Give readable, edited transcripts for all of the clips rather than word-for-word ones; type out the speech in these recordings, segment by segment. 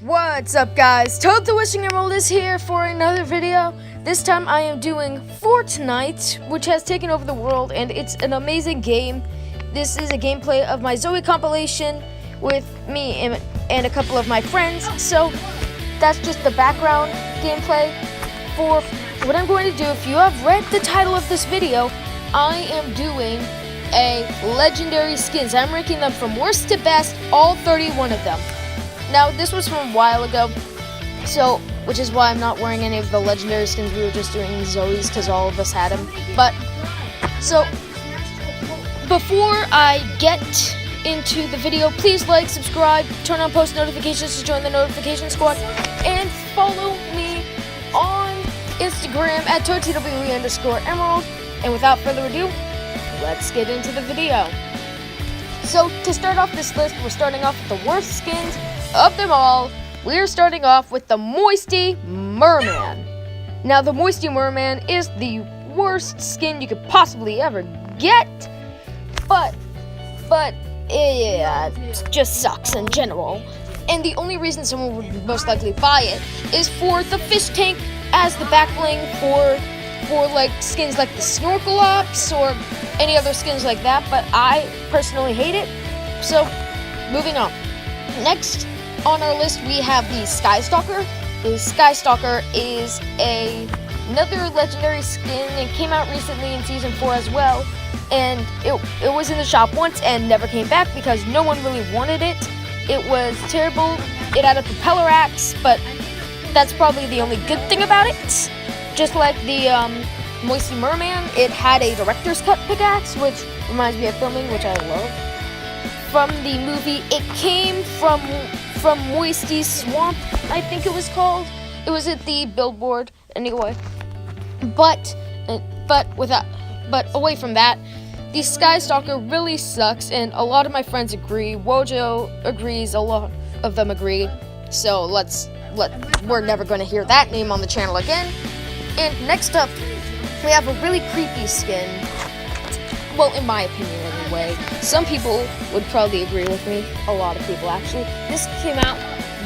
What's up, guys? ToadTWE is here for another video. This time I am doing Fortnite, which has taken over the world, and it's an amazing game. This is a gameplay of my Zoe compilation with me and a couple of my friends. So that's just the background gameplay for what I'm going to do. If you have read the title of this video, I am doing a legendary skins. I'm ranking them from worst to best, all 31 of them. Now, this was from a while ago, so, which is why I'm not wearing any of the legendary skins. We were just doing Zoe's because all of us had them. But, so, before I get into the video, please like, subscribe, turn on post notifications to join the notification squad, and follow me on Instagram at ToadTWE_Emerald. And without further ado, let's get into the video. So, to start off this list, we're starting off with the worst skins of them all. We're starting off with the Moisty Merman. Now, the Moisty Merman is the worst skin you could possibly ever get, but it just sucks in general. And the only reason someone would most likely buy it is for the fish tank as the back bling for like skins like the Snorkelops or any other skins like that, but I personally hate it. So, moving on. Next on our list, we have the Skystalker. The Skystalker is another legendary skin. It came out recently in Season 4 as well, and it was in the shop once and never came back because no one really wanted it. It was terrible. It had a propeller axe, but that's probably the only good thing about it. Just like the Moisty Merman, it had a director's cut pickaxe, which reminds me of filming, which I love. From the movie, it came from Moisty Swamp, I think it was called. It was at the billboard, anyway. But away from that, the Skystalker really sucks, and a lot of my friends agree. Wojo agrees, a lot of them agree. So we're never going to hear that name on the channel again. And next up, we have a really creepy skin. Well, in my opinion anyway. Some people would probably agree with me. A lot of people, actually. This came out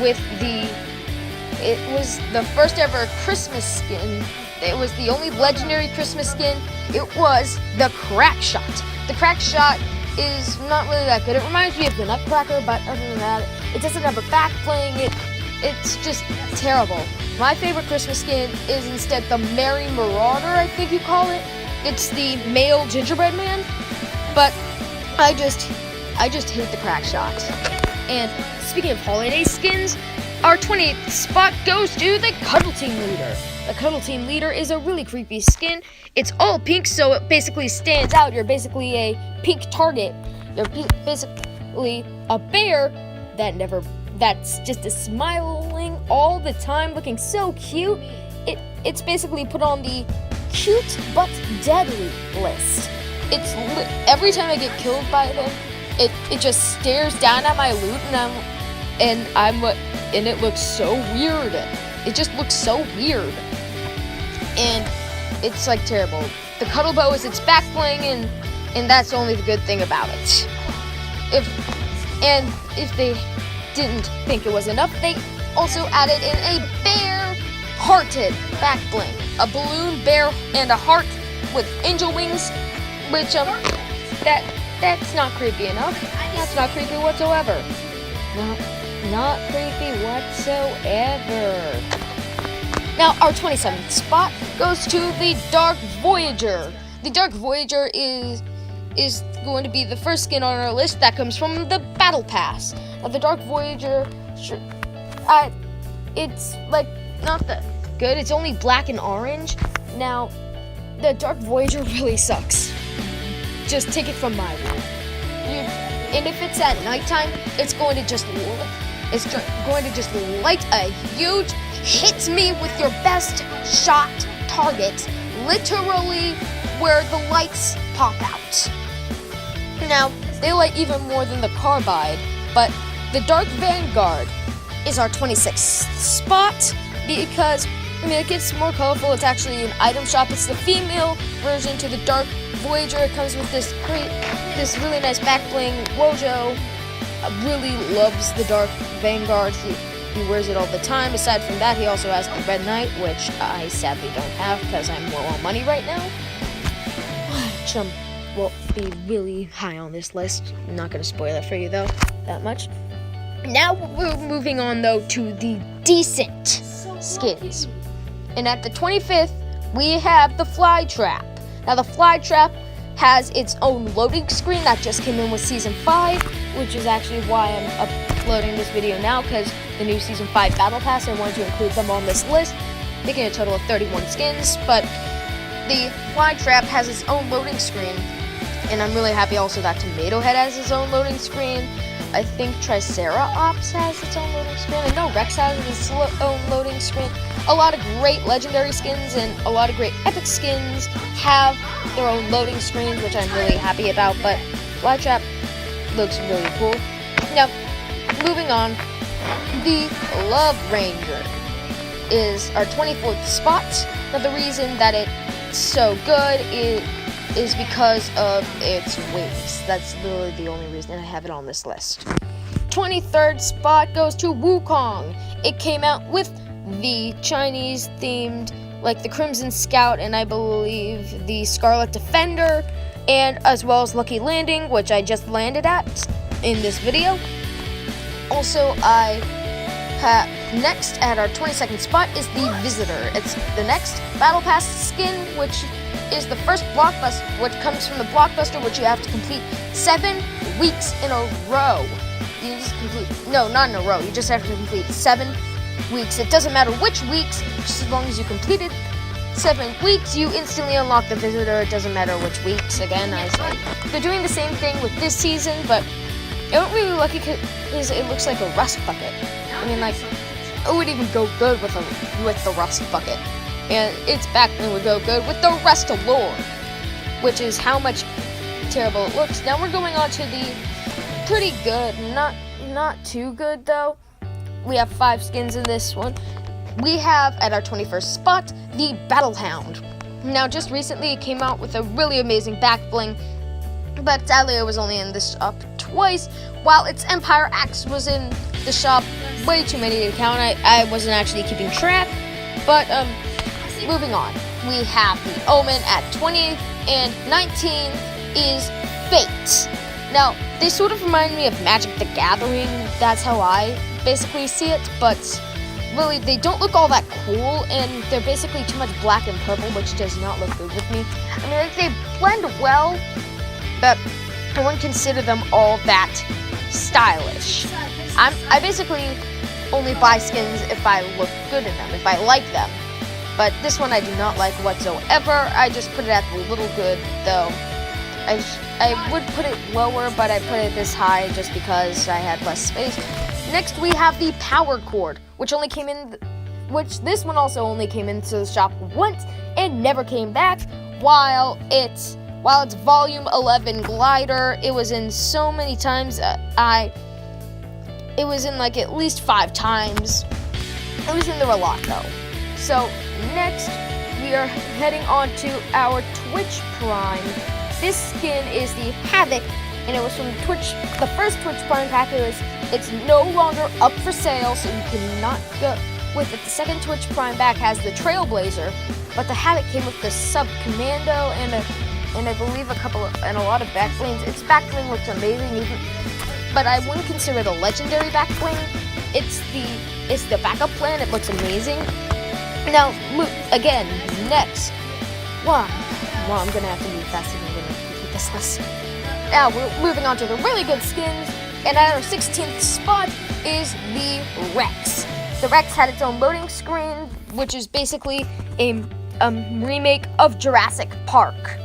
with it was the first ever Christmas skin. It was the only legendary Christmas skin. It was the Crack Shot. The Crack Shot is not really that good. It reminds me of the Nutcracker, but other than that, it doesn't have a back bling. It's just terrible. My favorite Christmas skin is instead the Merry Marauder, I think you call it. It's the male gingerbread man, but I just hate the Crack Shot. And speaking of holiday skins, our 28th spot goes to the Cuddle Team Leader. The Cuddle Team Leader is a really creepy skin. It's all pink, so it basically stands out. You're basically a pink target. You're basically a bear that's just smiling all the time, looking so cute. It's basically put on the cute but deadly list. Every time I get killed by them, it just stares down at my loot, and it looks so weird. It just looks so weird, and it's like terrible. The Cuddle Boas, it's back bling, and that's only the good thing about it. If they didn't think it was enough, they also added in a bear-hearted back bling. A balloon bear and a heart with angel wings, which that's not creepy enough. That's not creepy whatsoever. Not creepy whatsoever. Now, our 27th spot goes to the Dark Voyager. The Dark Voyager is going to be the first skin on our list that comes from the Battle Pass. Now, the Dark Voyager, it's like not that good. It's only black and orange. Now, the Dark Voyager really sucks. Just take it from my word. And if it's at nighttime, it's going to just light a huge hit me with your best shot target, literally where the lights pop out. Now, they light even more than the carbide, but the Dark Vanguard is our 26th spot because it gets more colorful. It's actually an item shop. It's the female version to the Dark Voyager. It comes with this really nice back bling. Wojo really loves the Dark Vanguard. He wears it all the time. Aside from that, he also has the Red Knight, which I sadly don't have because I'm low on money right now. Which will be really high on this list. I'm not going to spoil it for you, though, that much. Now we're moving on, though, to the decent skins. And at the 25th, we have the Fly Trap. Now, the Fly Trap has its own loading screen that just came in with Season 5, which is actually why I'm uploading this video now, because the new Season 5 Battle Pass, I wanted to include them on this list, making a total of 31 skins. But the Fly Trap has its own loading screen, and I'm really happy also that Tomato Head has its own loading screen. I think Triceratops has its own loading screen. I know Rex has its own loading screen. A lot of great legendary skins and a lot of great epic skins have their own loading screens, which I'm really happy about, but Flytrap looks really cool. Now, moving on, the Love Ranger is our 24th spot. Now, the reason that it's so good is because of its wings. That's literally the only reason I have it on this list. 23rd spot goes to Wukong. It came out with the Chinese themed, like the Crimson Scout, and I believe the Scarlet Defender, and as well as Lucky Landing, which I just landed at in this video. Also, next at our 22nd spot is the Visitor. It's the next Battle Pass skin, which is the first blockbuster, which comes from the blockbuster, which you have to complete 7 weeks in a row. You just complete, no, not in a row. You just have to complete 7 weeks. It doesn't matter which weeks, just as long as you completed 7 weeks, you instantly unlock the Visitor. It doesn't matter which weeks. Again, I say they're doing the same thing with this season, but I don't really like it because it looks like a rust bucket. I mean, like, it would even go good with the rust bucket, and its backbling would go good with the rest of lore, which is how much terrible it looks. Now we're going on to the pretty good, not too good though. We have 5 skins in this one. We have, at our 21st spot, the Battle Hound. Now, just recently, it came out with a really amazing back bling, but sadly, it was only in the shop twice, while its Empire Axe was in the shop way too many to count. I wasn't actually keeping track, but moving on. We have the Omen at 20th, and 19th is Fate. Now, they sort of remind me of Magic the Gathering. That's how I basically see it, but really, they don't look all that cool, and they're basically too much black and purple, which does not look good with me. I mean, like, they blend well, but I wouldn't consider them all that stylish. I basically only buy skins if I look good in them, if I like them. But this one I do not like whatsoever. I just put it at the little good, though. I would put it lower, but I put it this high just because I had less space. Next, we have the Power Cord, which this one also only came into the shop once and never came back, while its Volume 11 glider, it was in so many times. It was in like at least 5 times. It was in there a lot though. So next, we are heading on to our Twitch Prime. This skin is the Havoc, and it was from the first Twitch Prime pack. It's no longer up for sale, so you cannot go with it. The second Twitch Prime pack has the Trailblazer, but the Havoc came with the Sub Commando and I believe a lot of back blings. Its back bling looks amazing, but I wouldn't consider it a legendary back bling. It's the backup plan. It looks amazing. Now, again, next. Well, I'm gonna have to move faster than I'm gonna complete this list. Now we're moving on to the really good skins, and at our 16th spot is the Rex. The Rex had its own loading screen, which is basically a remake of Jurassic Park.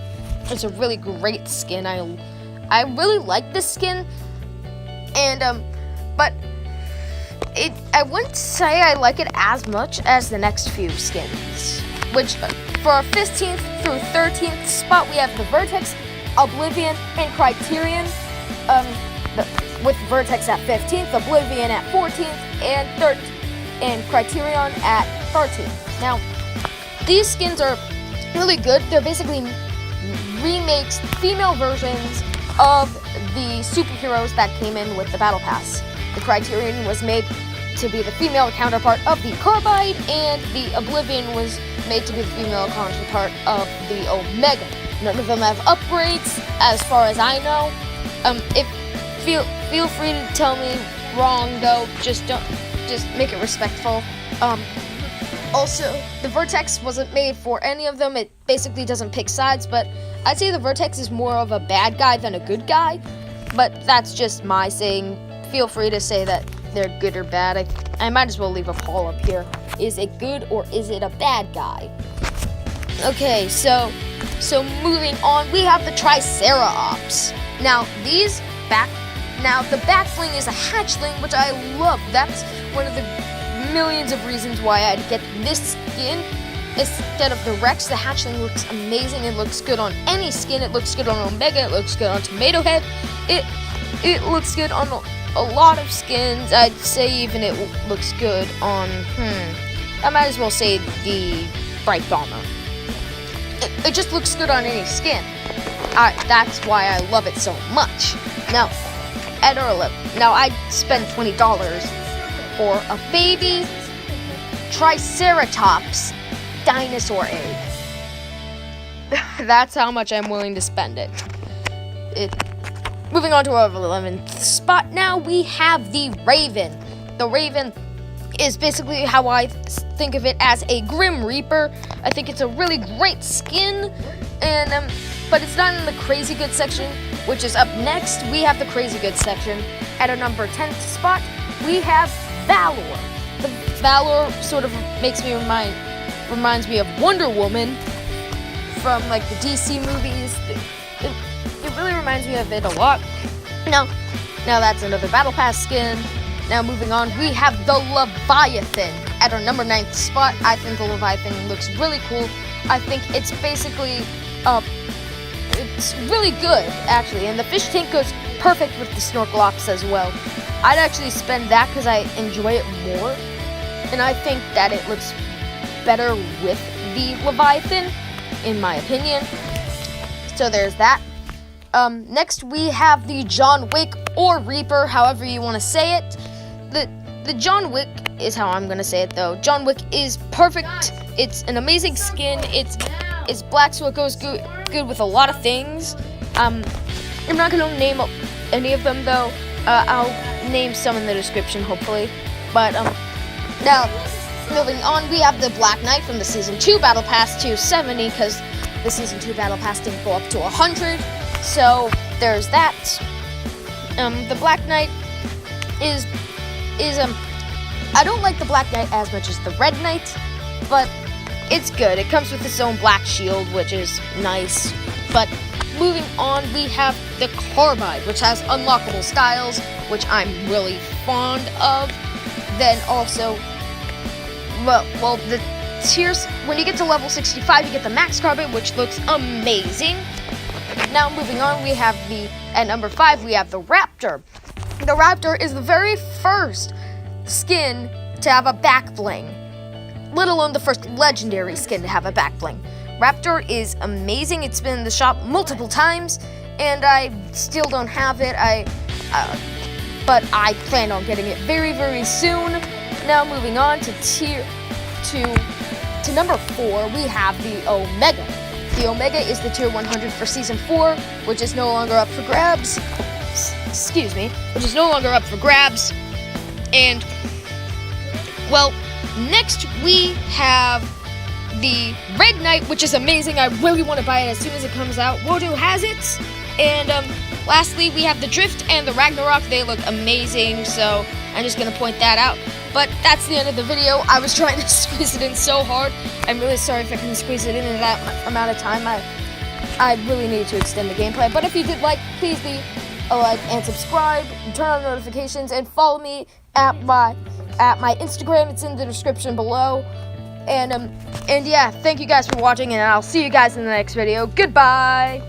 It's a really great skin. I really like this skin, and but I wouldn't say I like it as much as the next few skins. Which for our 15th through 13th spot, we have the Vertex, Oblivion, and Criterion. With Vertex at 15th, Oblivion at 14th, and Criterion at 13th. Now, these skins are really good. They're basically remakes, female versions of the superheroes that came in with the Battle Pass. The Criterion was made to be the female counterpart of the Carbide, and the Oblivion was made to be the female counterpart of the Omega. None of them have upgrades, as far as I know. Feel free to tell me wrong, though. Just make it respectful. Also, the Vertex wasn't made for any of them. It basically doesn't pick sides, but I'd say the Vertex is more of a bad guy than a good guy. But that's just my saying. Feel free to say that they're good or bad. I might as well leave a poll up here. Is it good or is it a bad guy? Okay, so moving on, we have the Triceratops. Now, the back bling is a hatchling, which I love. That's one of the millions of reasons why I'd get this skin instead of the Rex. The hatchling looks amazing. It looks good on any skin. It looks good on Omega. It looks good on Tomato Head. It looks good on a lot of skins. I'd say even it looks good on, I might as well say the Bright Bomber. It just looks good on any skin. That's why I love it so much. Now, I spent $20 for a baby Triceratops dinosaur egg. That's how much I'm willing to spend it. Moving on to our 11th spot, now we have the Raven. The Raven is basically how I think of it as a Grim Reaper. I think it's a really great skin, and but it's not in the crazy good section, which is up next. We have the crazy good section. At our number 10th spot, we have Valor. The Valor sort of reminds me of Wonder Woman from like the DC movies. It really reminds me of it a lot. Now that's another Battle Pass skin. Now moving on, we have the Leviathan. At our number 9th spot, I think the Leviathan looks really cool. I think it's basically, it's really good, actually. And the fish tank goes perfect with the snorkel ops as well. I'd actually spend that because I enjoy it more. And I think that it looks better with the Leviathan, in my opinion. So there's that. Next we have the John Wick or Reaper, however you want to say it. The John Wick is how I'm gonna say it though. John Wick is perfect. It's an amazing skin. It's black, so it goes good with a lot of things. I'm not gonna name any of them though. I'll name some in the description hopefully. But now moving on, we have the Black Knight from the Season 2 Battle Pass to 70 because the Season 2 Battle Pass didn't go up to 100. So there's that. The Black Knight is I don't like the Black Knight as much as the Red Knight, but it's good. It comes with its own black shield, which is nice. But moving on, we have the Carbide, which has unlockable styles, which I'm really fond of. Then also, well, the tiers, when you get to level 65, you get the Max Carbide, which looks amazing. Now moving on, we have at number 5, we have the Raptor. The Raptor is the very first skin to have a back bling, let alone the first legendary skin to have a back bling. Raptor is amazing. It's been in the shop multiple times, and I still don't have it. But I plan on getting it very, very soon. Now moving on to number 4, we have the Omega. The Omega is the tier 100 for Season 4, which is no longer up for grabs. And, well, next we have the Red Knight, which is amazing. I really want to buy it as soon as it comes out. Wodo has it. And, lastly, we have the Drift and the Ragnarok. They look amazing, so I'm just going to point that out. But that's the end of the video. I was trying to squeeze it in so hard. I'm really sorry if I couldn't squeeze it in that amount of time. I really needed to extend the gameplay. But if you did like, please leave a like and subscribe, turn on notifications, and follow me at my Instagram. It's in the description below. And yeah, thank you guys for watching, and I'll see you guys in the next video. Goodbye!